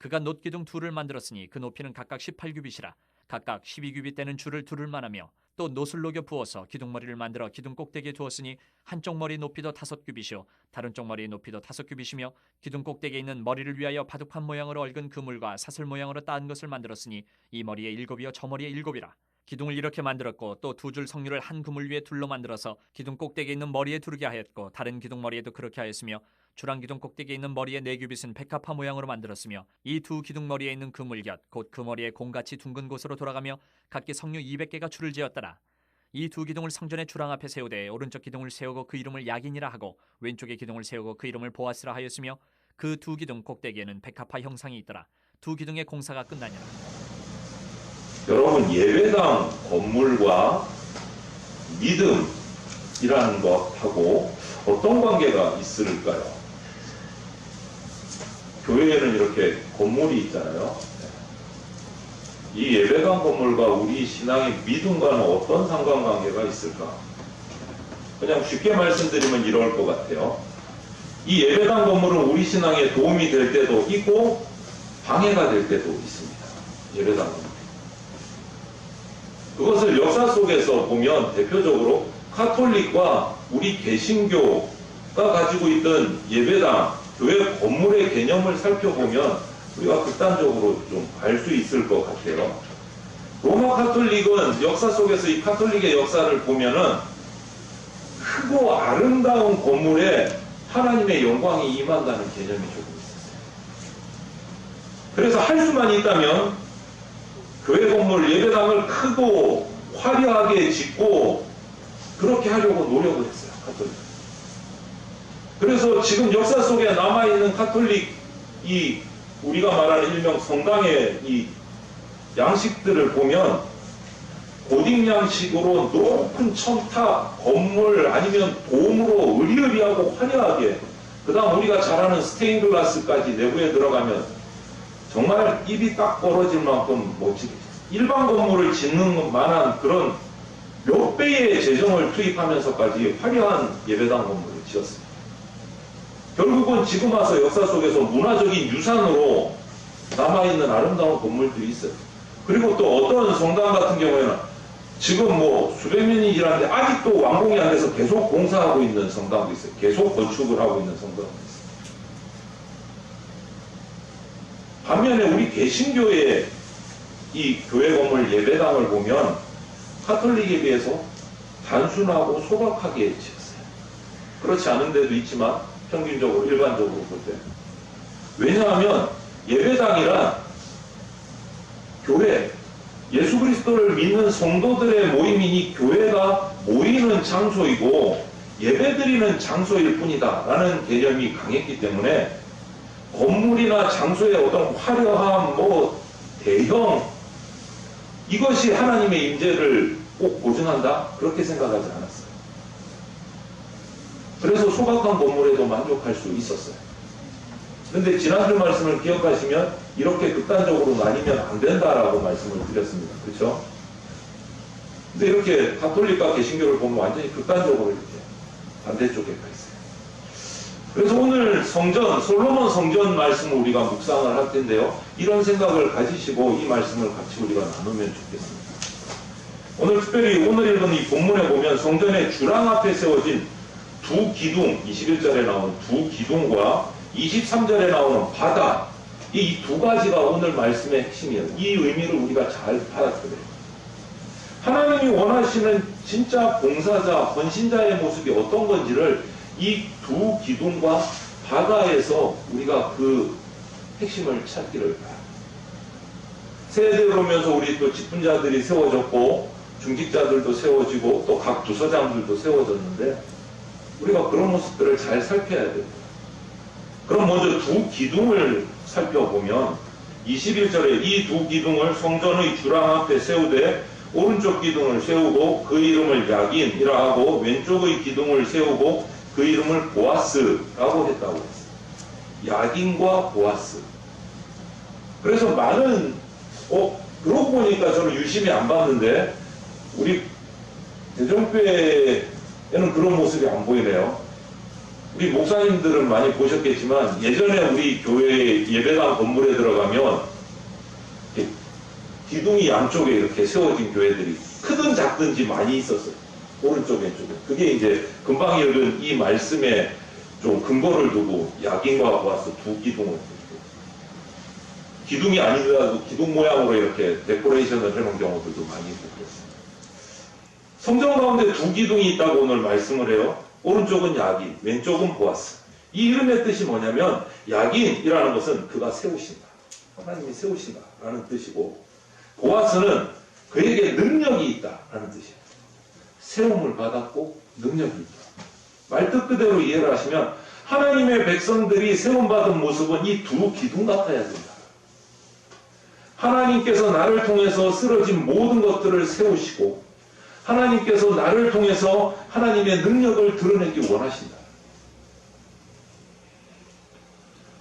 그가 놋기둥 둘을 만들었으니 그 높이는 각각 18규빗이라. 각각 12규빗 되는 줄을 두를 만하며 또 놋을 녹여 부어서 기둥머리를 만들어 기둥 꼭대기에 두었으니 한쪽 머리 높이도 5규빗이요 다른 쪽 머리 높이도 5규빗이며 기둥 꼭대기에 있는 머리를 위하여 바둑판 모양으로 얽은 그물과 사슬 모양으로 따은 것을 만들었으니 이 머리에 7이요 저 머리에 7이라. 기둥을 이렇게 만들었고 또 두 줄 석류를 한 그물 위에 둘러 만들어서 기둥 꼭대기에 있는 머리에 두르게 하였고 다른 기둥 머리에도 그렇게 하였으며 주랑 기둥 꼭대기에 있는 머리에 4규빗은 백합화 모양으로 만들었으며 이 두 기둥 머리에 있는 그물 곁 곧 그 머리에 공같이 둥근 곳으로 돌아가며 각기 석류 200개가 줄을 지었더라. 이 두 기둥을 성전의 주랑 앞에 세우되 오른쪽 기둥을 세우고 그 이름을 야긴이라 하고 왼쪽의 기둥을 세우고 그 이름을 보아스라 하였으며 그 두 기둥 꼭대기에는 백합화 형상이 있더라. 두 기둥의 공사가 끝나니라. 여러분, 예배당 건물과 믿음이라는 것하고 어떤 관계가 있을까요? 교회에는 이렇게 건물이 있잖아요. 이 예배당 건물과 우리 신앙의 믿음과는 어떤 상관관계가 있을까? 그냥 쉽게 말씀드리면 이럴 것 같아요. 이 예배당 건물은 우리 신앙에 도움이 될 때도 있고 방해가 될 때도 있습니다. 예배당 건물. 그것을 역사 속에서 보면 대표적으로 카톨릭과 우리 개신교가 가지고 있던 예배당, 교회 건물의 개념을 살펴보면 우리가 극단적으로 좀 알 수 있을 것 같아요. 로마 카톨릭은 역사 속에서 이 카톨릭의 역사를 보면은 크고 아름다운 건물에 하나님의 영광이 임한다는 개념이 조금 있었어요. 그래서 할 수만 있다면 교회 건물 예배당을 크고 화려하게 짓고 그렇게 하려고 노력을 했어요. 카톨릭. 그래서 지금 역사 속에 남아있는 카톨릭 이 우리가 말하는 일명 성당의 이 양식들을 보면 고딕 양식으로 높은 첨탑 건물 아니면 돔으로 으리으리하고 화려하게 그 다음 우리가 잘 아는 스테인글라스까지 내부에 들어가면 정말 입이 딱 벌어질 만큼 멋지게 일반 건물을 짓는 만한 그런 몇 배의 재정을 투입하면서까지 화려한 예배당 건물을 지었습니다. 결국은 지금 와서 역사 속에서 문화적인 유산으로 남아있는 아름다운 건물들이 있어요. 그리고 또 어떤 성당 같은 경우에는 지금 뭐 수백 년이 지났는데 아직도 완공이 안 돼서 계속 공사하고 있는 성당도 있어요. 계속 건축을 하고 있는 성당도 있어요. 반면에 우리 개신교의 이 교회 건물 예배당을 보면 카톨릭에 비해서 단순하고 소박하게 지었어요. 그렇지 않은 데도 있지만 평균적으로 일반적으로 볼 때. 왜냐하면 예배당이란 교회, 예수 그리스도를 믿는 성도들의 모임이니 교회가 모이는 장소이고 예배드리는 장소일 뿐이다 라는 개념이 강했기 때문에 건물이나 장소의 어떤 화려함, 대형 이것이 하나님의 임재를 꼭 보증한다? 그렇게 생각하지 않았어요. 그래서 소박한 건물에도 만족할 수 있었어요. 그런데 지난주 말씀을 기억하시면 이렇게 극단적으로 나뉘면 안 된다라고 말씀을 드렸습니다. 그렇죠? 근데 이렇게 가톨릭과 개신교를 보면 완전히 극단적으로 이렇게 반대쪽에 가 있어요. 그래서 오늘 성전, 솔로몬 성전 말씀을 우리가 묵상을 할 텐데요. 이런 생각을 가지시고 이 말씀을 같이 우리가 나누면 좋겠습니다. 오늘 특별히 오늘 읽은 이 본문에 보면 성전의 주랑 앞에 세워진 두 기둥, 21절에 나오는 두 기둥과 23절에 나오는 바다, 이 두 가지가 오늘 말씀의 핵심이에요. 이 의미를 우리가 잘 받아들여야 돼요. 하나님이 원하시는 진짜 봉사자, 헌신자의 모습이 어떤 건지를 이 두 기둥과 바다에서 우리가 그 핵심을 찾기를 바랍니다. 세대를 오면서 우리 또 직분자들이 세워졌고 중직자들도 세워지고 또 각 부서장들도 세워졌는데 우리가 그런 모습들을 잘 살펴야 됩니다. 그럼 먼저 두 기둥을 살펴보면 21절에 이 두 기둥을 성전의 주랑 앞에 세우되 오른쪽 기둥을 세우고 그 이름을 야긴이라 하고 왼쪽의 기둥을 세우고 그 이름을 보아스라고 했다고 했어요. 야긴과 보아스. 그래서 많은 그러고 보니까 저는 유심히 안 봤는데 우리 대종교회에는 그런 모습이 안 보이네요. 우리 목사님들은 많이 보셨겠지만 예전에 우리 교회 예배당 건물에 들어가면 기둥이 양쪽에 이렇게 세워진 교회들이 크든 작든지 많이 있었어요. 오른쪽 왼쪽에. 그게 이제 금방 읽은 이 말씀에 좀 근거를 두고 야긴과 보아스 두 기둥을 기둥이 아니더라도 기둥 모양으로 이렇게 데코레이션을 해놓은 경우들도 많이 있고 그랬어요. 성경 가운데 두 기둥이 있다고 오늘 말씀을 해요. 오른쪽은 야긴, 왼쪽은 보아스. 이 이름의 뜻이 뭐냐면 야긴이라는 것은 그가 세우신다. 하나님이 세우신다라는 뜻이고 보아스는 그에게 능력이 있다라는 뜻이에요. 세움을 받았고 능력이 있다. 말뜻 그대로 이해를 하시면 하나님의 백성들이 세움받은 모습은 이 두 기둥 같아야 된다. 하나님께서 나를 통해서 쓰러진 모든 것들을 세우시고 하나님께서 나를 통해서 하나님의 능력을 드러내기 원하신다.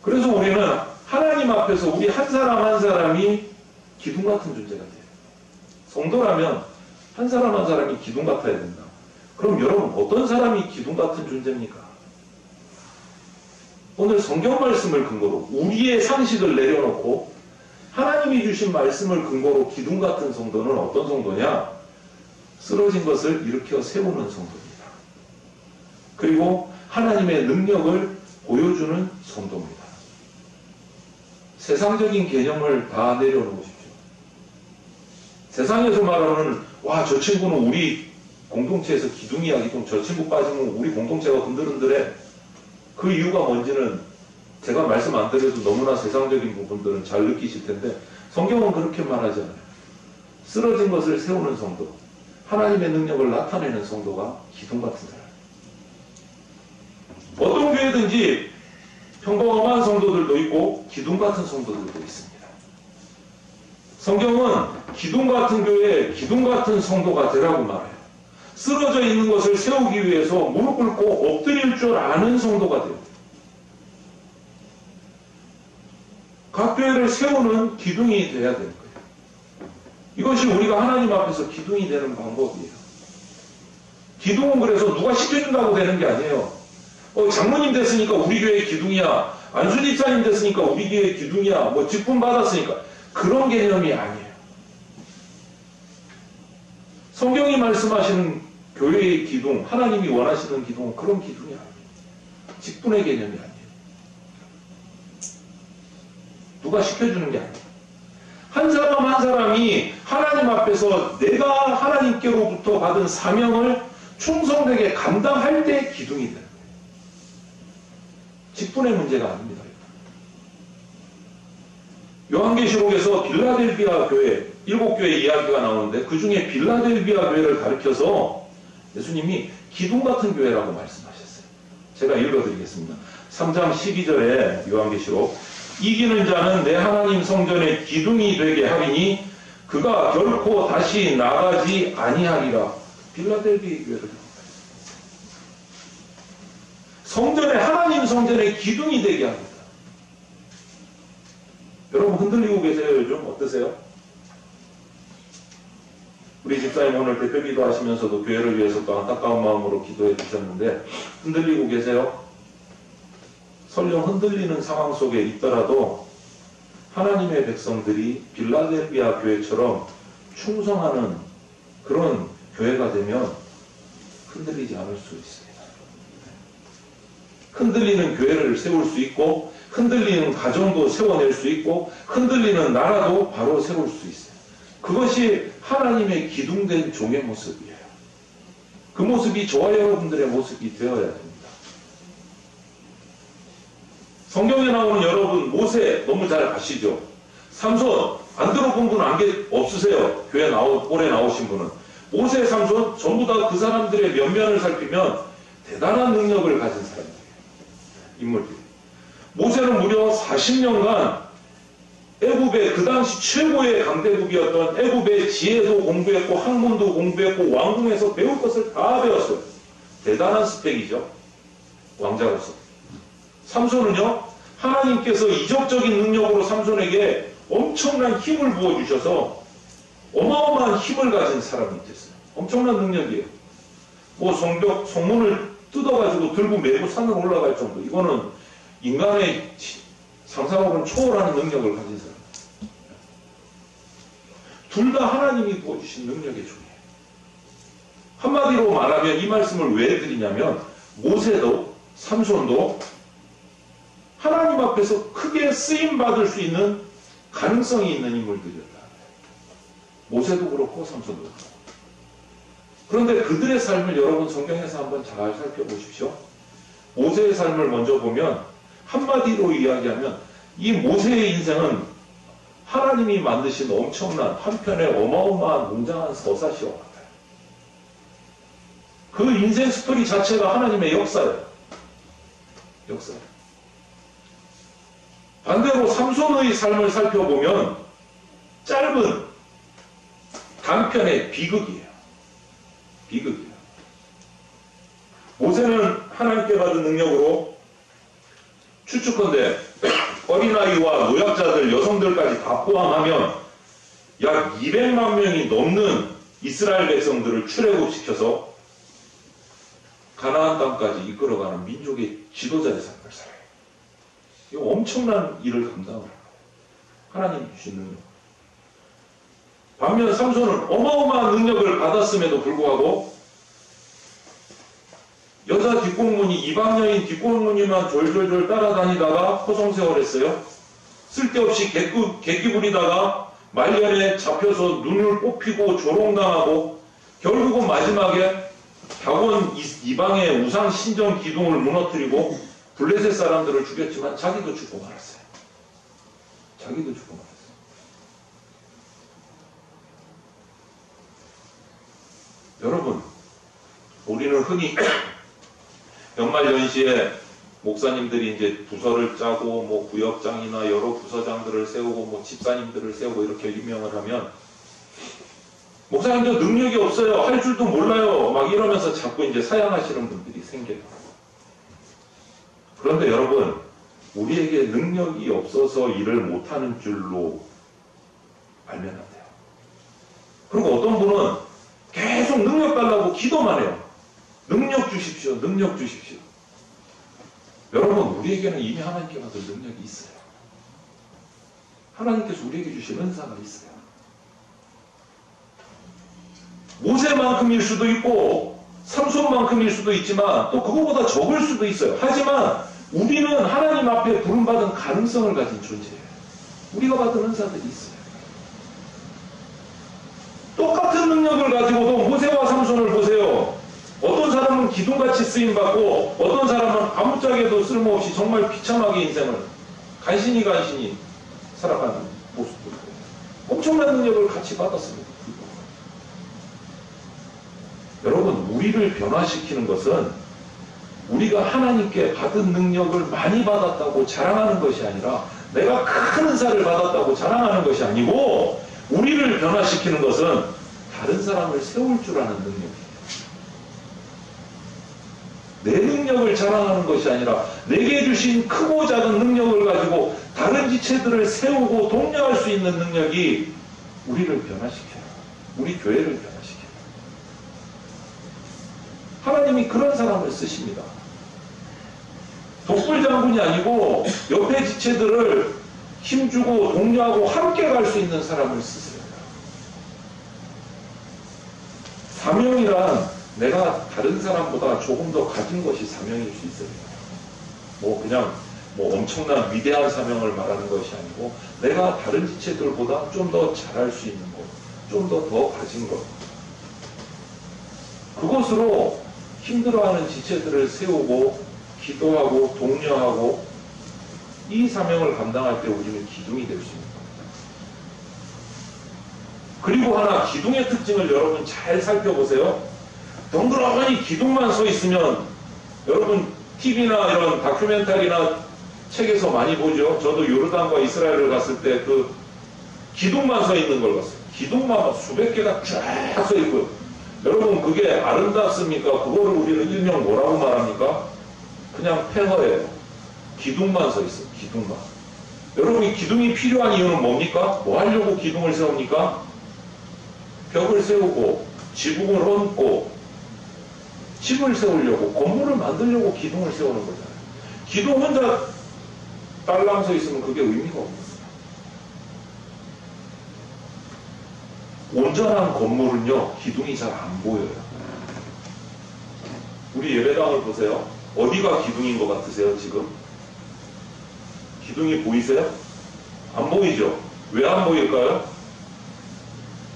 그래서 우리는 하나님 앞에서 우리 한 사람 한 사람이 기둥 같은 존재가 돼요. 성도라면 한 사람 한 사람이 기둥 같아야 된다. 그럼 여러분 어떤 사람이 기둥 같은 존재입니까? 오늘 성경 말씀을 근거로 우리의 상식을 내려놓고 하나님이 주신 말씀을 근거로 기둥 같은 성도는 어떤 성도냐? 쓰러진 것을 일으켜 세우는 성도입니다. 그리고 하나님의 능력을 보여주는 성도입니다. 세상적인 개념을 다 내려놓으십시오. 세상에서 말하는 와, 저 친구는 우리 공동체에서 기둥이야, 기둥. 저 친구 빠지면 우리 공동체가 흔들흔들해. 그 이유가 뭔지는 제가 말씀 안 드려도 너무나 세상적인 부분들은 잘 느끼실 텐데 성경은 그렇게 말하지 않아요. 쓰러진 것을 세우는 성도, 하나님의 능력을 나타내는 성도가 기둥 같은 사람. 어떤 교회든지 평범한 성도들도 있고 기둥 같은 성도들도 있습니다. 성경은 기둥 같은 교회에 기둥 같은 성도가 되라고 말해요. 쓰러져 있는 것을 세우기 위해서 무릎 꿇고 엎드릴 줄 아는 성도가 돼요. 각 교회를 세우는 기둥이 돼야 되는 거예요. 이것이 우리가 하나님 앞에서 기둥이 되는 방법이에요. 기둥은 그래서 누가 시켜준다고 되는 게 아니에요. 장모님 됐으니까 우리 교회 기둥이야. 안수집사님 됐으니까 우리 교회 기둥이야. 뭐 직분 받았으니까. 그런 개념이 아니에요. 성경이 말씀하시는 교회의 기둥, 하나님이 원하시는 기둥은 그런 기둥이 아니에요. 직분의 개념이 아니에요. 누가 시켜주는 게 아니에요. 한 사람 한 사람이 하나님 앞에서 내가 하나님께로부터 받은 사명을 충성되게 감당할 때 기둥이 되는 거예요. 직분의 문제가 아닙니다. 요한계시록에서 빌라델비아 교회, 7교회 이야기가 나오는데 그 중에 빌라델비아 교회를 가리켜서 예수님이 기둥 같은 교회라고 말씀하셨어요. 제가 읽어드리겠습니다. 3장 12절에 요한계시록 이기는 자는 내 하나님 성전의 기둥이 되게 하리니 그가 결코 다시 나가지 아니하리라. 빌라델비아 교회를 성전에 하나님 성전의 기둥이 되게 합니다. 여러분 흔들리고 계세요? 요즘 어떠세요? 우리 집사님 오늘 대표기도 하시면서도 교회를 위해서도 안타까운 마음으로 기도해 주셨는데 흔들리고 계세요? 설령 흔들리는 상황 속에 있더라도 하나님의 백성들이 빌라델비아 교회처럼 충성하는 그런 교회가 되면 흔들리지 않을 수 있습니다. 흔들리는 교회를 세울 수 있고 흔들리는 가정도 세워낼 수 있고 흔들리는 나라도 바로 세울 수 있어요. 그것이 하나님의 기둥된 종의 모습이에요. 그 모습이 저와 여러분들의 모습이 되어야 됩니다. 성경에 나오는 여러분 모세 너무 잘 아시죠? 삼손 안 들어본 분 없으세요? 교회 올해 나오신 분은. 모세, 삼손 전부 다 그 사람들의 면면을 살피면 대단한 능력을 가진 사람들이에요. 인물들이. 모세는 무려 40년간 애굽의 그 당시 최고의 강대국이었던 애굽의 지혜도 공부했고 학문도 공부했고 왕궁에서 배울 것을 다 배웠어요. 대단한 스펙이죠. 왕자로서. 삼손은요. 하나님께서 이적적인 능력으로 삼손에게 엄청난 힘을 부어주셔서 어마어마한 힘을 가진 사람이 됐어요. 엄청난 능력이에요. 뭐 송문을 뜯어가지고 들고 메고 산을 올라갈 정도. 이거는 인간의 상상력을 초월하는 능력을 가진 사람. 둘 다 하나님이 부어주신 능력의 종이에요. 한마디로 말하면 이 말씀을 왜 드리냐면 모세도 삼손도 하나님 앞에서 크게 쓰임받을 수 있는 가능성이 있는 인물들이었다. 모세도 그렇고 삼손도 그렇고. 그런데 그들의 삶을 여러분 성경에서 한번 잘 살펴보십시오. 모세의 삶을 먼저 보면 한마디로 이야기하면 이 모세의 인생은 하나님이 만드신 엄청난 한편의 어마어마한 웅장한 서사시와 같아요. 그 인생 스토리 자체가 하나님의 역사예요. 역사예요. 반대로 삼손의 삶을 살펴보면 짧은 단편의 비극이에요. 비극이에요. 모세는 하나님께 받은 능력으로 추측컨대 어린아이와 노약자들, 여성들까지 다 포함하면 약 200만 명이 넘는 이스라엘 백성들을 출애굽시켜서 가나안 땅까지 이끌어가는 민족의 지도자의 삶을 살아요. 이거 엄청난 일을 감당을 해요. 하나님이 주신 능력. 반면 삼손은 어마어마한 능력을 받았음에도 불구하고 여자 뒷공무니, 이방여인 뒷공무니만 졸졸졸 따라다니다가 호송세월했어요. 쓸데없이 객기 부리다가 말년에 잡혀서 눈을 뽑히고 조롱당하고 결국은 마지막에 갸온 이방의 우상 신전 기둥을 무너뜨리고 블레셋 사람들을 죽였지만 자기도 죽고 말았어요. 자기도 죽고 말았어요. 여러분, 우리는 흔히 연말연시에 목사님들이 이제 부서를 짜고 뭐 구역장이나 여러 부서장들을 세우고 뭐 집사님들을 세우고 이렇게 임명을 하면 목사님도 능력이 없어요. 할 줄도 몰라요. 막 이러면서 자꾸 이제 사양하시는 분들이 생겨요. 그런데 여러분, 우리에게 능력이 없어서 일을 못하는 줄로 알면 안 돼요. 그리고 어떤 분은 계속 능력 달라고 기도만 해요. 능력 주십시오. 능력 주십시오. 여러분, 우리에게는 이미 하나님께 받은 능력이 있어요. 하나님께서 우리에게 주신 은사가 있어요. 모세만큼일 수도 있고 삼손만큼일 수도 있지만 또 그거보다 적을 수도 있어요. 하지만 우리는 하나님 앞에 부름받은 가능성을 가진 존재예요. 우리가 받은 은사들이 있어요. 똑같은 능력을 가지고도 모세와 삼손을 보세요. 어떤 사람은 기둥같이 쓰임받고 어떤 사람은 아무짝에도 쓸모없이 정말 비참하게 인생을 간신히 살아가는 모습도 있고 엄청난 능력을 같이 받았습니다. 여러분, 우리를 변화시키는 것은 우리가 하나님께 받은 능력을 많이 받았다고 자랑하는 것이 아니라 내가 큰 은사를 받았다고 자랑하는 것이 아니고 우리를 변화시키는 것은 다른 사람을 세울 줄 아는 능력이에요. 내 능력을 자랑하는 것이 아니라 내게 주신 크고 작은 능력을 가지고 다른 지체들을 세우고 독려할 수 있는 능력이 우리를 변화시켜요. 우리 교회를 변화시켜요. 하나님이 그런 사람을 쓰십니다. 독불장군이 아니고 옆에 지체들을 힘주고 독려하고 함께 갈 수 있는 사람을 쓰세요. 사명이란 내가 다른 사람보다 조금 더 가진 것이 사명일 수 있어요. 그냥 엄청난 위대한 사명을 말하는 것이 아니고 내가 다른 지체들보다 좀 더 잘할 수 있는 것, 좀 더 가진 것. 그것으로 힘들어하는 지체들을 세우고 기도하고 독려하고 이 사명을 감당할 때 우리는 기둥이 될 수 있는 겁니다. 그리고 하나, 기둥의 특징을 여러분 잘 살펴보세요. 덩그러니 기둥만 서 있으면 여러분 TV나 이런 다큐멘터리나 책에서 많이 보죠. 저도 요르단과 이스라엘을 갔을 때 그 기둥만 서 있는 걸 봤어요. 기둥만 수백 개가 쫙 서 있고요. 여러분, 그게 아름답습니까? 그거를 우리는 일명 뭐라고 말합니까? 그냥 폐허예요. 기둥만 서 있어요. 기둥만. 여러분이 기둥이 필요한 이유는 뭡니까? 뭐 하려고 기둥을 세웁니까? 벽을 세우고 지붕을 얹고 집을 세우려고, 건물을 만들려고 기둥을 세우는 거잖아요. 기둥 혼자 딸랑 서 있으면 그게 의미가 없는 거예요. 온전한 건물은요, 기둥이 잘 안 보여요. 우리 예배당을 보세요. 어디가 기둥인 것 같으세요, 지금? 기둥이 보이세요? 안 보이죠? 왜 안 보일까요?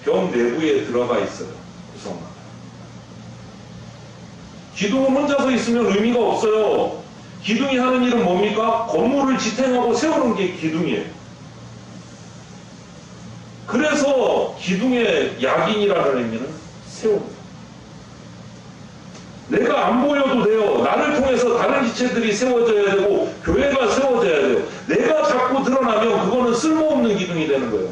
벽 내부에 들어가 있어요. 구성만. 기둥은 혼자서 있으면 의미가 없어요. 기둥이 하는 일은 뭡니까? 건물을 지탱하고 세우는 게 기둥이에요. 그래서 기둥의 약인이라는 의미는 세웁니다. 내가 안 보여도 돼요. 나를 통해서 다른 지체들이 세워져야 되고 교회가 세워져야 돼요. 내가 자꾸 드러나면 그거는 쓸모없는 기둥이 되는 거예요.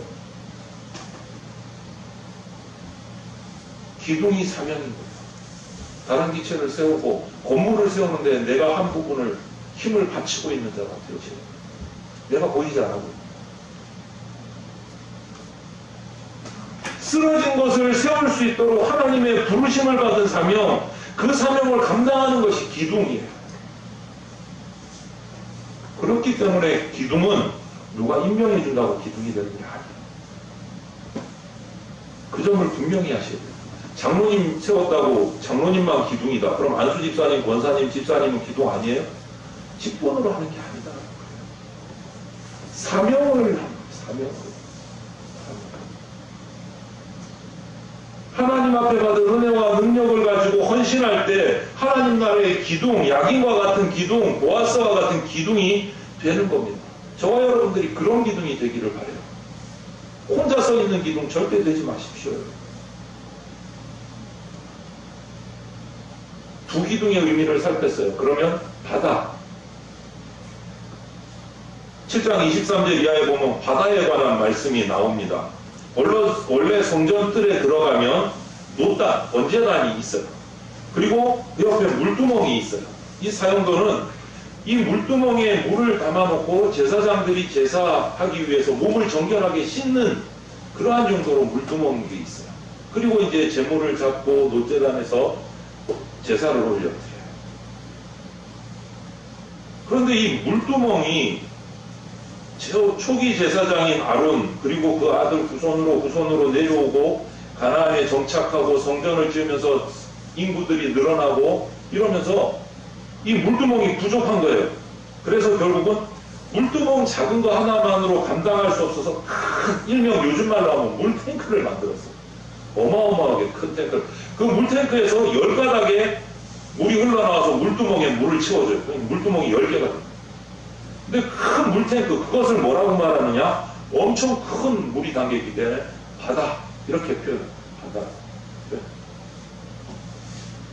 기둥이 사명인 거예요. 다른 기체를 세우고 건물을 세우는데 내가 한 부분을 힘을 바치고 있는 자 같아요. 지금. 내가 보이지 않아 보여요. 쓰러진 것을 세울 수 있도록 하나님의 부르심을 받은 사명, 그 사명을 감당하는 것이 기둥이에요. 그렇기 때문에 기둥은 누가 임명해 준다고 기둥이 되는 게 아니에요. 그 점을 분명히 하셔야 돼요. 장로님 세웠다고 장로님만 기둥이다. 그럼 안수 집사님, 권사님, 집사님은 기둥 아니에요? 직분으로 하는 게 아니다. 사명을 하는 거예요. 사명을. 하나님 앞에 받은 은혜와 능력을 가지고 헌신할 때 하나님 나라의 기둥, 약인과 같은 기둥, 보아스와 같은 기둥이 되는 겁니다. 저와 여러분들이 그런 기둥이 되기를 바라요. 혼자 서 있는 기둥 절대 되지 마십시오. 두 기둥의 의미를 살폈어요. 그러면 바다. 7장 23절 이하에 보면 바다에 관한 말씀이 나옵니다. 원래 성전 뜰에 들어가면 노단, 번제단이 있어요. 그리고 그 옆에 물두멍이 있어요. 이 사용도는 이 물두멍에 물을 담아놓고 제사장들이 제사하기 위해서 몸을 정결하게 씻는 그러한 정도로 물두멍이 있어요. 그리고 이제 제물을 잡고 노제단에서 제사를 올려드려요. 그런데 이 물두멍이 초기 제사장인 아론 그리고 그 아들 후손으로 내려오고 가나안에 정착하고 성전을 지으면서 인구들이 늘어나고 이러면서 이 물두멍이 부족한 거예요. 그래서 결국은 물두멍 작은 거 하나만으로 감당할 수 없어서 큰 일명 요즘 말로 하면 물탱크를 만들었어요. 어마어마하게 큰 탱크를. 그 물탱크에서 10가닥에 물이 흘러나와서 물두멍에 물을 채워줘요. 물두멍이 10개가 됩니다. 근데 큰 물탱크, 그것을 뭐라고 말하느냐? 엄청 큰 물이 담겨있기 때문에 바다, 이렇게 표현해요. 바다.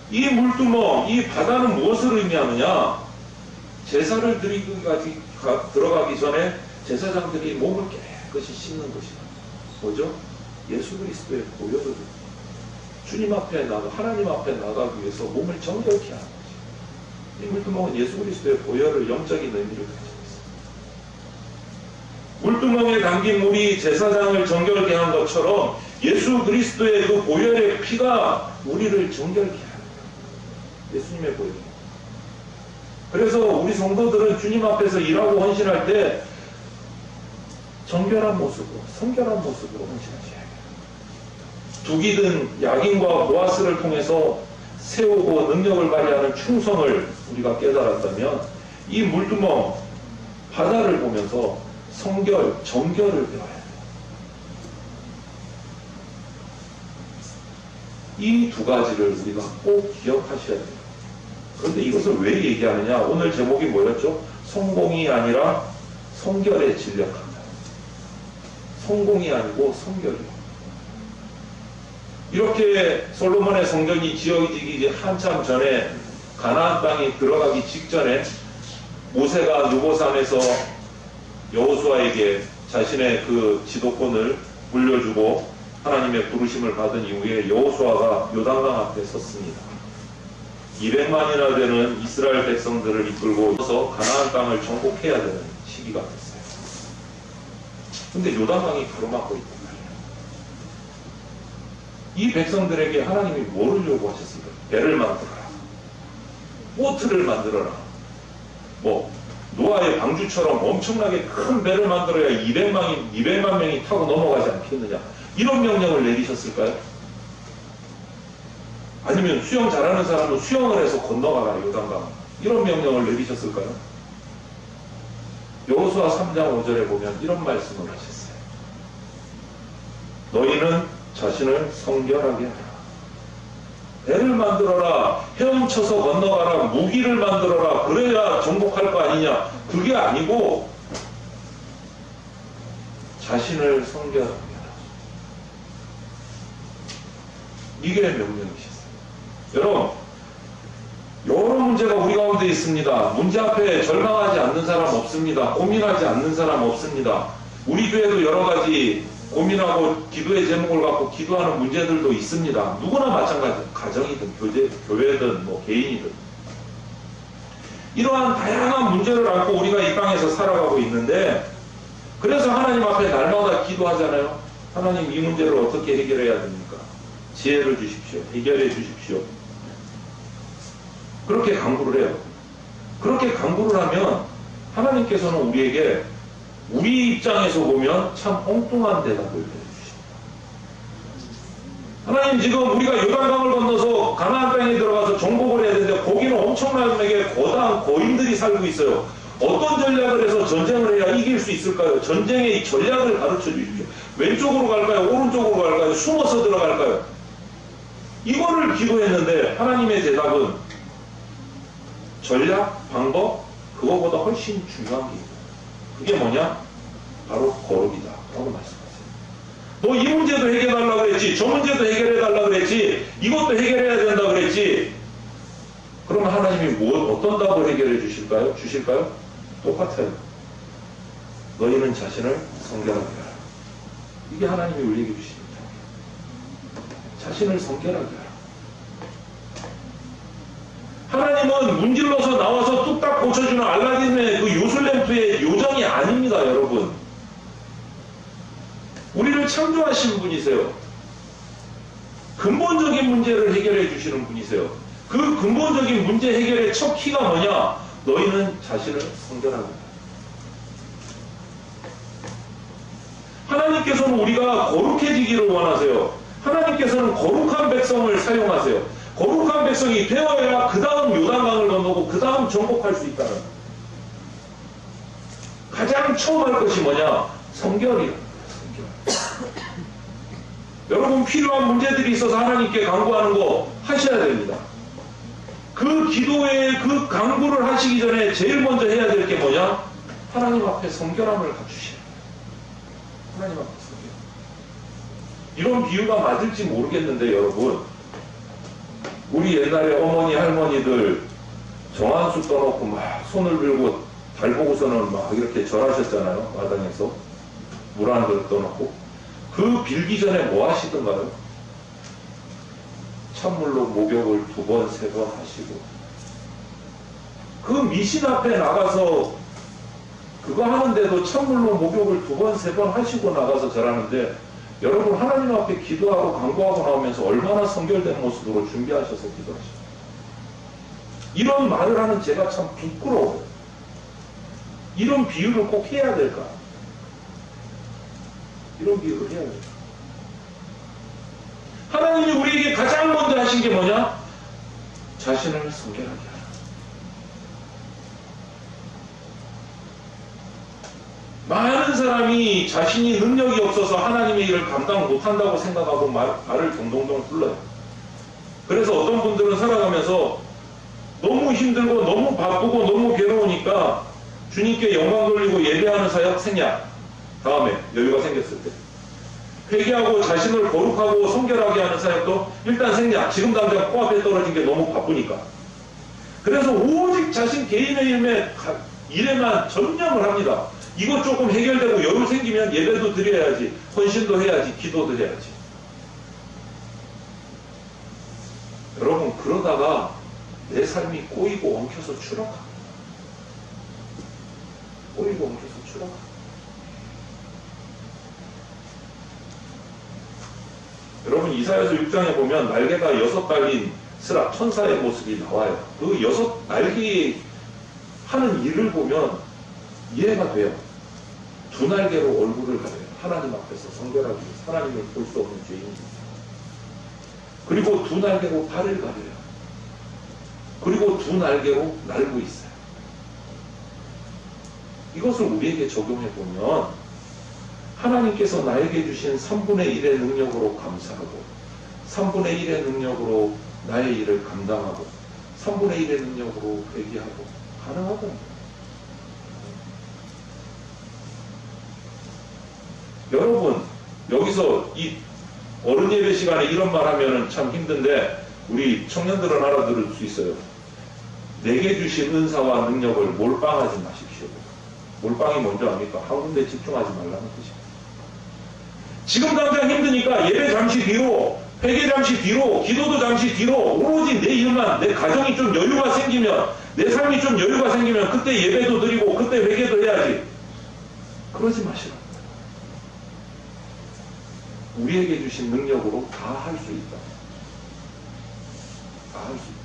이 물두멍, 이 바다는 무엇을 의미하느냐? 제사를 드리기까지 들어가기 전에 제사장들이 몸을 깨끗이 씻는 것이다. 뭐죠? 예수 그리스도의 보혈을 주님 앞에 하나님 앞에 나가기 위해서 몸을 정결케 하는 것이다. 이 물두멍은 예수 그리스도의 보혈을 영적인 의미를 가지고 물두멍에 담긴 물이 제사장을 정결케 한 것처럼 예수 그리스도의 그 보혈의 피가 우리를 정결케 하는 거예요. 예수님의 보혈. 그래서 우리 성도들은 주님 앞에서 일하고 헌신할 때 정결한 모습으로, 성결한 모습으로 헌신하셔야 해요. 둑이 든 약인과 보아스를 통해서 세우고 능력을 발휘하는 충성을 우리가 깨달았다면 이 물두멍, 바다를 보면서 성결, 정결을 배워야 돼요. 이 두 가지를 우리가 꼭 기억하셔야 돼요. 그런데 이것을 왜 얘기하느냐? 오늘 제목이 뭐였죠? 성공이 아니라 성결에 진력한다. 성공이 아니고 성결이요. 이렇게 솔로몬의 성전이 지어지기 한참 전에 가나안 땅에 들어가기 직전에 모세가 느보산에서 여호수아에게 자신의 그 지도권을 물려주고 하나님의 부르심을 받은 이후에 여호수아가 요단강 앞에 섰습니다. 200만이나 되는 이스라엘 백성들을 이끌고 서서 가나안 땅을 정복해야 되는 시기가 됐어요. 근데 요단강이 가로막고 있단 말이에요. 이 백성들에게 하나님이 뭐를 요구하셨습니까? 배를 만들어라. 보트를 만들어라. 뭐 노아의 방주처럼 엄청나게 큰 배를 만들어야 200만 명이 타고 넘어가지 않겠느냐. 이런 명령을 내리셨을까요? 아니면 수영 잘하는 사람은 수영을 해서 건너가라 요단강. 이런 명령을 내리셨을까요? 여호수아 3장 5절에 보면 이런 말씀을 하셨어요. 너희는 자신을 성결하게 하라. 배를 만들어라. 헤엄쳐서 건너가라. 무기를 만들어라. 그래야 정복할 거 아니냐. 그게 아니고 자신을 성결하게 하라. 이게 명령이셨어요. 여러분, 여러 문제가 우리 가운데 있습니다. 문제 앞에 절망하지 않는 사람 없습니다. 고민하지 않는 사람 없습니다. 우리 교회도 여러 가지 고민하고 기도의 제목을 갖고 기도하는 문제들도 있습니다. 누구나 마찬가지. 가정이든 교회든 뭐 개인이든. 이러한 다양한 문제를 안고 우리가 이 땅에서 살아가고 있는데, 그래서 하나님 앞에 날마다 기도하잖아요. 하나님, 이 문제를 어떻게 해결해야 됩니까? 지혜를 주십시오. 해결해 주십시오. 그렇게 간구를 해요. 그렇게 간구를 하면 하나님께서는 우리에게 우리 입장에서 보면 참 엉뚱한 대답을 해주십니다. 하나님, 지금 우리가 요단강을 건너서 가나안 땅에 들어가서 정복을 해야 되는데 거기는 엄청나게 거대한 거인들이 살고 있어요. 어떤 전략을 해서 전쟁을 해야 이길 수 있을까요? 전쟁의 전략을 가르쳐 주십시오. 왼쪽으로 갈까요? 오른쪽으로 갈까요? 숨어서 들어갈까요? 이거를 기도했는데 하나님의 대답은 전략, 방법, 그거보다 훨씬 중요한 게 있어요. 그게 뭐냐? 바로 거룩이다 라고 말씀하세요. 너 이 문제도 해결해달라고 그랬지, 저 문제도 해결해달라고 그랬지, 이것도 해결해야 된다고 그랬지. 그러면 하나님이 어떤 답을 해결해 주실까요? 똑같아요. 너희는 자신을 성결하게 하라. 이게 하나님이 우리에게 주신 답이에요. 자신을 성결하게 하라. 하나님은 문질러서 나와서 뚝딱 고쳐주는 알라딘의 그 요술램프의 요정이 아닙니다, 여러분. 우리를 창조하신 분이세요. 근본적인 문제를 해결해 주시는 분이세요. 그 근본적인 문제 해결의 첫 키가 뭐냐? 너희는 자신을 성결하게 하라. 하나님께서는 우리가 거룩해지기를 원하세요. 하나님께서는 거룩한 백성을 사용하세요. 거룩한 백성이 되어야 그 다음 요단강을 건너고 그 다음 정복할 수 있다는, 가장 처음 할 것이 뭐냐? 성결이라는 거예요. 성결. 여러분, 필요한 문제들이 있어서 하나님께 간구하는 거 하셔야 됩니다. 그 기도에 그 간구를 하시기 전에 제일 먼저 해야 될 게 뭐냐? 하나님 앞에 성결함을 갖추시라. 하나님 앞에 성결. 이런 비유가 맞을지 모르겠는데 여러분, 우리 옛날에 어머니 할머니들 정한수 떠놓고 막 손을 들고 달 보고서는 막 이렇게 절하셨잖아요. 마당에서 물 한 그릇 떠놓고. 그 빌기 전에 뭐 하시던가요? 찬물로 목욕을 2번, 3번 하시고, 그 미신 앞에 나가서 그거 하는데도 찬물로 목욕을 2번, 3번 하시고 나가서 절하는데, 여러분, 하나님 앞에 기도하고 간구하고 나오면서 얼마나 성결된 모습으로 준비하셔서 기도하시죠. 이런 말을 하는 제가 참 부끄러워요. 이런 비유를 꼭 해야 될까? 이런 비유를 해야 될까? 하나님이 우리에게 가장 먼저 하신 게 뭐냐? 자신을 성결하게 하라. 많은 사람이 자신이 능력이 없어서 하나님의 일을 감당 못한다고 생각하고 말을 동동동 불러요. 그래서 어떤 분들은 살아가면서 너무 힘들고 너무 바쁘고 너무 괴로우니까 주님께 영광 돌리고 예배하는 사역 생략, 다음에 여유가 생겼을 때 회개하고 자신을 거룩하고 성결하게 하는 사역도 일단 생략, 지금 당장 코앞에 떨어진 게 너무 바쁘니까. 그래서 오직 자신 개인의 일에만 전념을 합니다. 이것 조금 해결되고 여유 생기면 예배도 드려야지, 헌신도 해야지, 기도도 해야지. 여러분, 그러다가 내 삶이 꼬이고 엉켜서 추락합니다. 꼬이고 엉켜서 추락합니다. 여러분, 이사야서 6장에 보면 날개가 6 달린 스랍 천사의 모습이 나와요. 그 6날개 하는 일을 보면 이해가 돼요. 2날개로 얼굴을 가려요. 하나님 앞에서 성결하기 위해서 하나님을 볼 수 없는 죄인입니다. 그리고 2날개로 발을 가려요. 그리고 2날개로 날고 있어요. 이것을 우리에게 적용해 보면 하나님께서 나에게 주신 3분의 1의 능력으로 감사하고 3분의 1의 능력으로 나의 일을 감당하고 3분의 1의 능력으로 회개하고 가능하더라고요. 여러분, 여기서 이 어른 예배 시간에 이런 말 하면 참 힘든데 우리 청년들은 알아들을 수 있어요. 내게 주신 은사와 능력을 몰빵하지 마십시오. 몰빵이 뭔지 압니까? 한 군데 집중하지 말라는 뜻입니다. 지금 당장 힘드니까 예배 잠시 뒤로, 회개 잠시 뒤로, 기도도 잠시 뒤로, 오로지 내 일만, 내 가정이 좀 여유가 생기면, 내 삶이 좀 여유가 생기면 그때 예배도 드리고 그때 회개도 해야지. 그러지 마시라. 우리에게 주신 능력으로 다 할 수 있다. 다 할 수 있다.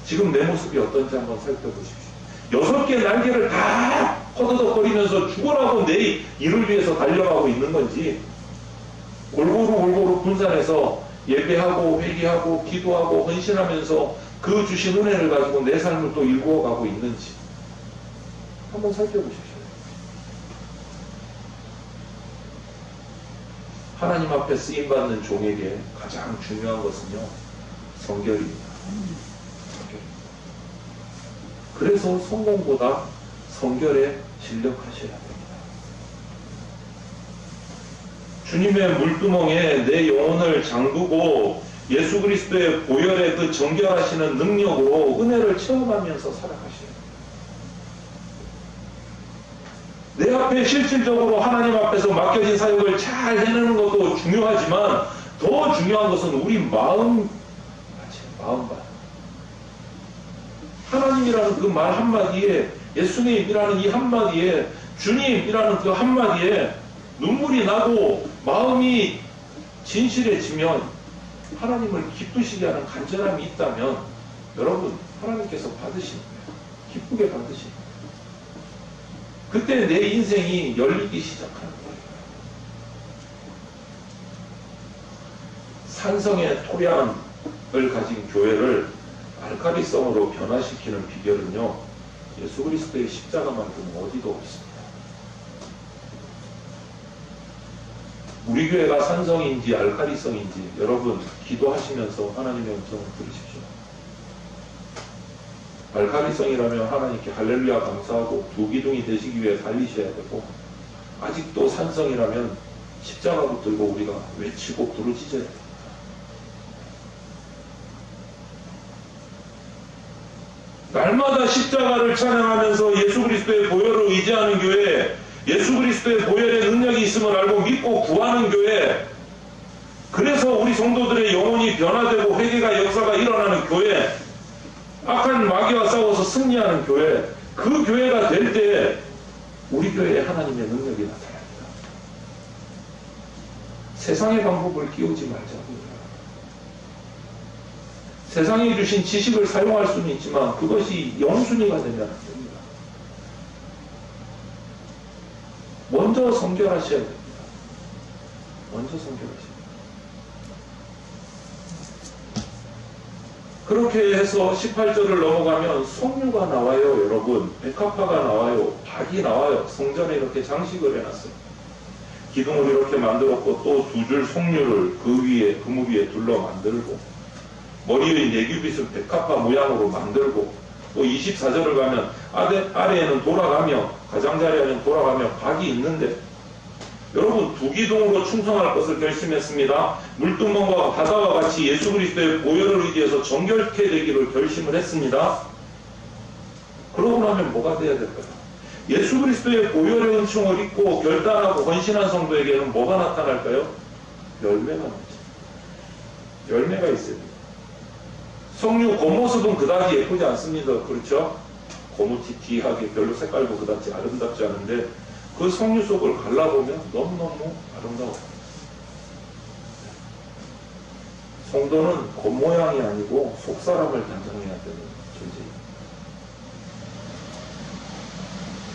지금 내 모습이 어떤지 한번 살펴보십시오. 6개 날개를 다 허더덕거리면서 죽어라고 내 일을 위해서 달려가고 있는 건지 골고루 분산해서 예배하고 회개하고 기도하고 헌신하면서 그 주신 은혜를 가지고 내 삶을 또 일구어가고 있는지 한번 살펴보십시오. 하나님 앞에 쓰임받는 종에게 가장 중요한 것은요, 성결입니다. 그래서 성공보다 성결에 진력하셔야 됩니다. 주님의 물두멍에 내 영혼을 잠그고 예수 그리스도의 보혈의 그 정결하시는 능력으로 은혜를 체험하면서 살아가셔야 됩니다. 내 앞에 실질적으로 하나님 앞에서 맡겨진 사역을 잘 해내는 것도 중요하지만 더 중요한 것은 우리 마음밭이에요. 마음밭. 하나님이라는 그 말 한마디에, 예수님이라는 이 한마디에, 주님이라는 그 한마디에 눈물이 나고 마음이 진실해지면 하나님을 기쁘시게 하는 간절함이 있다면 여러분, 하나님께서 받으시는 거예요. 기쁘게 받으시는 거예요. 그때 내 인생이 열리기 시작하는 거예요. 산성의 토양을 가진 교회를 알카리성으로 변화시키는 비결은요, 예수 그리스도의 십자가만큼 어디도 없습니다. 우리 교회가 산성인지 알카리성인지 여러분 기도하시면서 하나님의 음성을 들으십시오. 알카리성이라면 하나님께 할렐루야 감사하고 두 기둥이 되시기 위해 달리셔야 되고, 아직도 산성이라면 십자가 붙들고 우리가 외치고 부르짖어야 됩니다. 날마다 십자가를 찬양하면서 예수 그리스도의 보혈을 의지하는 교회, 예수 그리스도의 보혈의 능력이 있음을 알고 믿고 구하는 교회, 그래서 우리 성도들의 영혼이 변화되고 회개가 역사가 일어나는 교회, 악한 마귀와 싸워서 승리하는 교회, 그 교회가 될 때 우리 교회에 하나님의 능력이 나타납니다. 세상의 방법을 끼우지 말자고요. 세상이 주신 지식을 사용할 수는 있지만 그것이 영순위가 되면 안 됩니다. 먼저 성결하셔야 됩니다. 먼저 성결하셔야 됩니다. 그렇게 해서 18절을 넘어가면 석류가 나와요. 여러분, 백합화가 나와요. 박이 나와요. 성전에 이렇게 장식을 해놨어요. 기둥을 이렇게 만들었고 또 2줄 석류를 그 위에, 그물 위에 둘러 만들고 머리의 내규빗을 백합화 모양으로 만들고, 또 24절을 가면 아래에는 돌아가며, 가장자리에는 돌아가며 박이 있는데, 여러분, 두 기둥으로 충성할 것을 결심했습니다. 물두멍과 바다와 같이 예수 그리스도의 보혈을 의지해서 정결케 되기를 결심을 했습니다. 그러고 나면 뭐가 돼야 될까요? 예수 그리스도의 보혈의 은총을 입고 결단하고 헌신한 성도에게는 뭐가 나타날까요? 열매가 나죠. 열매가 있어야 돼요. 석류 겉모습은 그다지 예쁘지 않습니다. 그렇죠? 고무티티하게 별로 색깔도 그다지 아름답지 않은데 그 석류 속을 갈라보면 너무너무 아름다워요. 성도는 겉모양이 아니고 속사람을 단정해야 되는 존재입니다.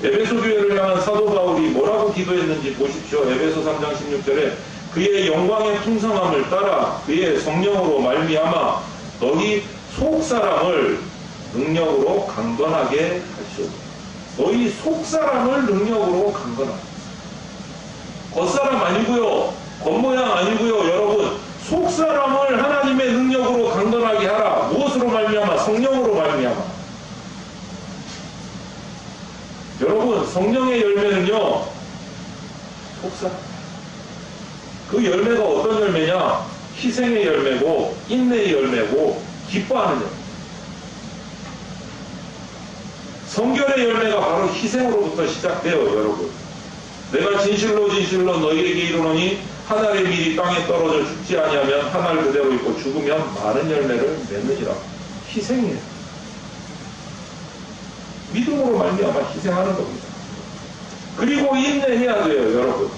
에베소 교회를 향한 사도 바울이 뭐라고 기도했는지 보십시오. 에베소 3장 16절에 그의 영광의 풍성함을 따라 그의 성령으로 말미암아 너희 속사람을 능력으로 강건하게 하시오. 너희 속사람을 능력으로 강건하게. 겉사람 아니고요. 겉모양 아니고요. 여러분, 속사람을 하나님의 능력으로 강건하게 하라. 무엇으로 말미암아? 성령으로 말미암아. 여러분, 성령의 열매는요, 속사람. 그 열매가 어떤 열매냐? 희생의 열매고, 인내의 열매고, 기뻐하는 열매. 성결의 열매가 바로 희생으로부터 시작돼요, 여러분. 내가 진실로 진실로 너희에게 이르노니 한 알의 밀이 땅에 떨어져 죽지 아니하면 한 알 그대로 있고 죽으면 많은 열매를 맺느니라. 희생이에요. 믿음으로 말미암아 희생하는 겁니다. 그리고 인내해야 돼요, 여러분.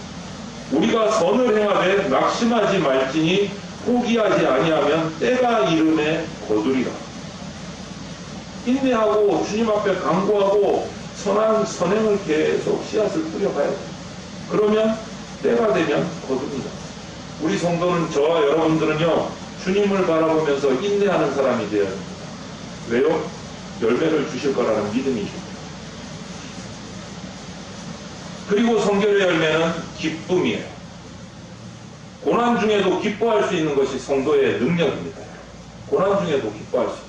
우리가 선을 행하되 낙심하지 말지니 포기하지 아니하면 때가 이름에 거두리라. 인내하고 주님 앞에 간구하고 선행을 계속 씨앗을 뿌려가야 돼요. 그러면 때가 되면 거둡니다. 우리 성도는 저와 여러분들은요, 주님을 바라보면서 인내하는 사람이 되어야 합니다. 왜요? 열매를 주실 거라는 믿음이죠. 그리고 성결의 열매는 기쁨이에요. 고난 중에도 기뻐할 수 있는 것이 성도의 능력입니다. 고난 중에도 기뻐할 수 있는.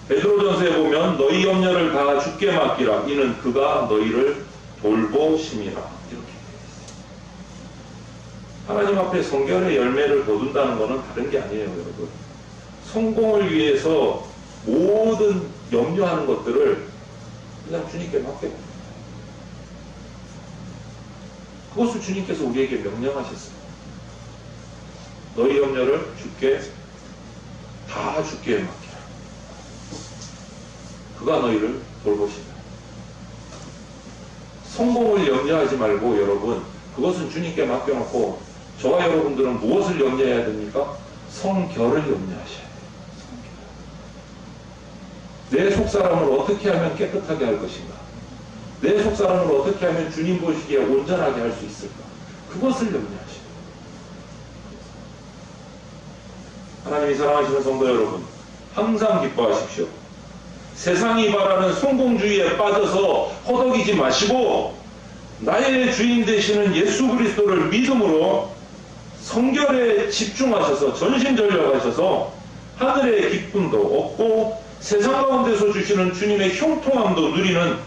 베드로전서에 보면 너희 염려를 다 주께 맡기라. 이는 그가 너희를 돌보심이라. 이렇게 되어 있어요. 하나님 앞에 성결의 열매를 거둔다는 것은 다른 게 아니에요, 여러분. 성공을 위해서 모든 염려하는 것들을 그냥 주님께 맡겨요. 그것을 주님께서 우리에게 명령하셨어요. 너희 염려를 주께 다 주께 맡기라. 그가 너희를 돌보신다. 성공을 염려하지 말고 여러분, 그것은 주님께 맡겨놓고 저와 여러분들은 무엇을 염려해야 됩니까? 성결을 염려하셔야 돼요. 내 속사람을 어떻게 하면 깨끗하게 할 것인가? 내 속사람을 어떻게 하면 주님 보시기에 온전하게 할 수 있을까? 그것을 염려하셔야 돼요. 하나님이 사랑하시는 성도 여러분, 항상 기뻐하십시오. 세상이 말하는 성공주의에 빠져서 허덕이지 마시고 나의 주인 되시는 예수 그리스도를 믿음으로 성결에 집중하셔서 전심전력하셔서 하늘의 기쁨도 얻고 세상 가운데서 주시는 주님의 형통함도 누리는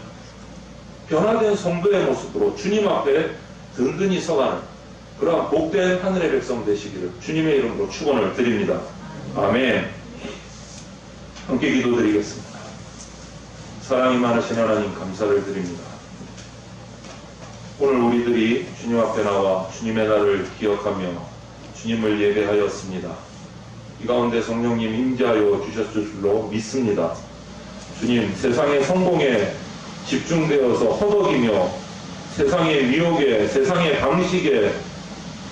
변화된 성도의 모습으로 주님 앞에 든든히 서가는 그러한 복된 하늘의 백성 되시기를 주님의 이름으로 축원을 드립니다. 아멘. 함께 기도드리겠습니다. 사랑이 많으신 하나님 감사를 드립니다. 오늘 우리들이 주님 앞에 나와 주님의 날을 기억하며 주님을 예배하였습니다. 이 가운데 성령님 임재하여 주셨을 줄로 믿습니다. 주님, 세상의 성공에 집중되어서 허덕이며 세상의 미혹에 세상의 방식에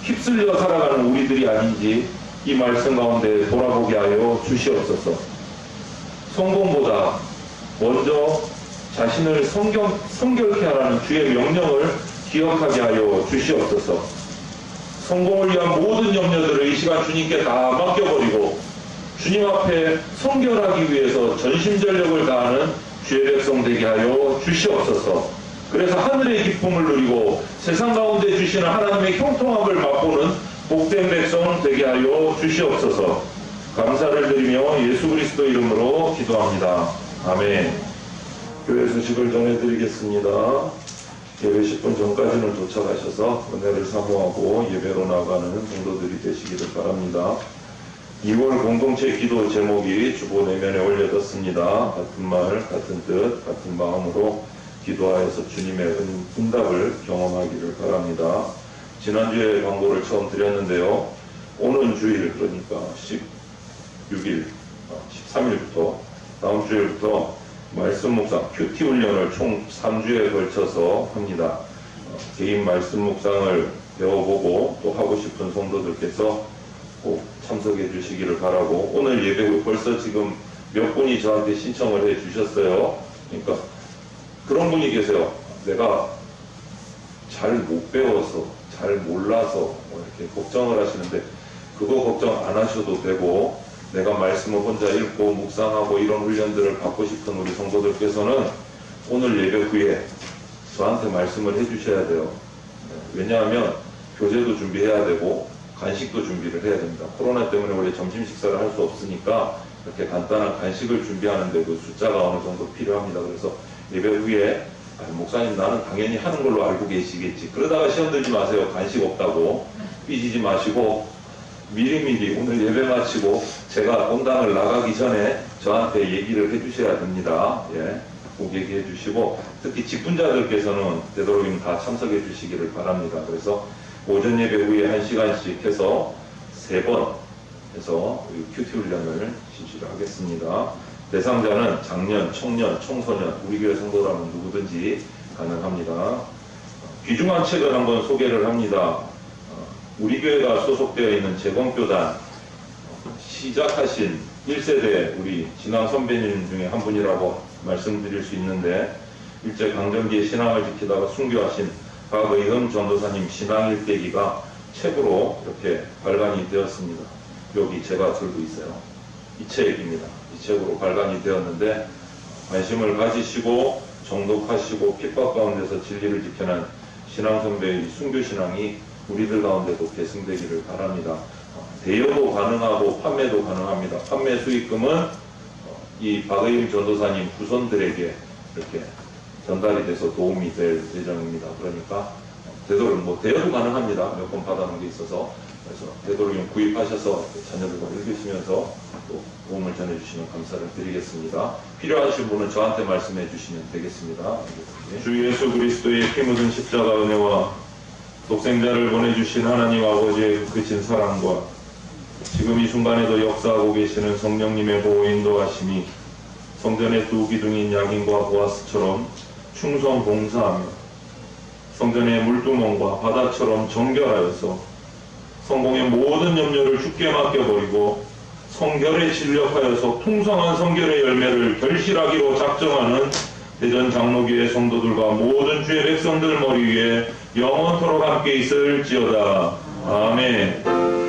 휩쓸려 살아가는 우리들이 아닌지 이 말씀 가운데 돌아보게 하여 주시옵소서. 성공보다 먼저 자신을 성결케 하라는 주의 명령을 기억하게 하여 주시옵소서. 성공을 위한 모든 염려들을 이 시간 주님께 다 맡겨버리고 주님 앞에 성결하기 위해서 전심전력을 다하는 주의 백성 되게 하여 주시옵소서. 그래서 하늘의 기쁨을 누리고 세상 가운데 주시는 하나님의 형통함을 맛보는 복된 백성 되게 하여 주시옵소서. 감사를 드리며 예수 그리스도 이름으로 기도합니다. 아멘. 교회 소식을 전해드리겠습니다. 예배 10분 전까지는 도착하셔서 은혜를 사모하고 예배로 나가는 성도들이 되시기를 바랍니다. 2월 공동체 기도 제목이 주보 내면에 올려졌습니다. 같은 말, 같은 뜻, 같은 마음으로 기도하여서 주님의 응답을 경험하기를 바랍니다. 지난주에 광고를 처음 드렸는데요. 오는 주일, 그러니까 13일부터 다음 주일부터 말씀 묵상 큐티 훈련을 총 3주에 걸쳐서 합니다. 개인 말씀 묵상을 배워보고 또 하고 싶은 성도들께서 꼭 참석해 주시기를 바라고, 오늘 예배 벌써 지금 몇 분이 저한테 신청을 해 주셨어요. 그러니까 그런 분이 계세요. 내가 잘 못 배워서, 잘 몰라서 뭐 이렇게 걱정을 하시는데, 그거 걱정 안 하셔도 되고, 내가 말씀을 혼자 읽고 묵상하고 이런 훈련들을 받고 싶은 우리 성도들께서는 오늘 예배 후에 저한테 말씀을 해 주셔야 돼요. 왜냐하면 교재도 준비해야 되고 간식도 준비를 해야 됩니다. 코로나 때문에 원래 점심 식사를 할 수 없으니까 이렇게 간단한 간식을 준비하는데 그 숫자가 어느 정도 필요합니다. 그래서 예배 후에 목사님 나는 당연히 하는 걸로 알고 계시겠지, 그러다가 시험 들지 마세요. 간식 없다고 삐지지 마시고 미리미리 오늘 예배 마치고 제가 본당을 나가기 전에 저한테 얘기를 해 주셔야 됩니다. 예, 꼭 얘기해 주시고, 특히 직분자들께서는 되도록이면 다 참석해 주시기를 바랍니다. 그래서 오전 예배 후에 1시간씩 해서 3번 해서 큐티 훈련을 실시를 하겠습니다. 대상자는 장년, 청년, 청소년, 우리 교회 성도라면 누구든지 가능합니다. 귀중한 책을 한번 소개를 합니다. 우리 교회가 소속되어 있는 재건교단 시작하신 1세대 우리 진앙 선배님 중에 한 분이라고 말씀드릴 수 있는데, 일제강점기에 신앙을 지키다가 순교하신 박의흠 전도사님 신앙 일대기가 책으로 이렇게 발간이 되었습니다. 여기 제가 들고 있어요. 이 책입니다. 이 책으로 발간이 되었는데, 관심을 가지시고 정독하시고 핍박 가운데서 진리를 지켜낸 신앙 선배의 순교 신앙이 우리들 가운데도 계승되기를 바랍니다. 대여도 가능하고 판매도 가능합니다. 판매 수익금은 이 박의임 전도사님 후손들에게 이렇게 전달이 돼서 도움이 될 예정입니다. 그러니까 되도록 뭐 대여도 가능합니다. 몇 번 받아놓은 게 있어서. 그래서 되도록 구입하셔서 자녀들과 읽으시면서 또 도움을 전해주시면 감사를 드리겠습니다. 필요하신 분은 저한테 말씀해 주시면 되겠습니다. 주 예수 그리스도의 피 묻은 십자가 은혜와 독생자를 보내주신 하나님 아버지의 크신 사랑과 지금 이 순간에도 역사하고 계시는 성령님의 보호 인도하심이 성전의 두 기둥인 야긴과 보아스처럼 충성 봉사하며 성전의 물두멍과 바다처럼 정결하여서 성공의 모든 염려를 주께 맡겨버리고 성결에 진력하여서 풍성한 성결의 열매를 결실하기로 작정하는 대전 장로교회 성도들과 모든 주의 백성들 머리 위에 영원토록 함께 있을지어다. 아멘.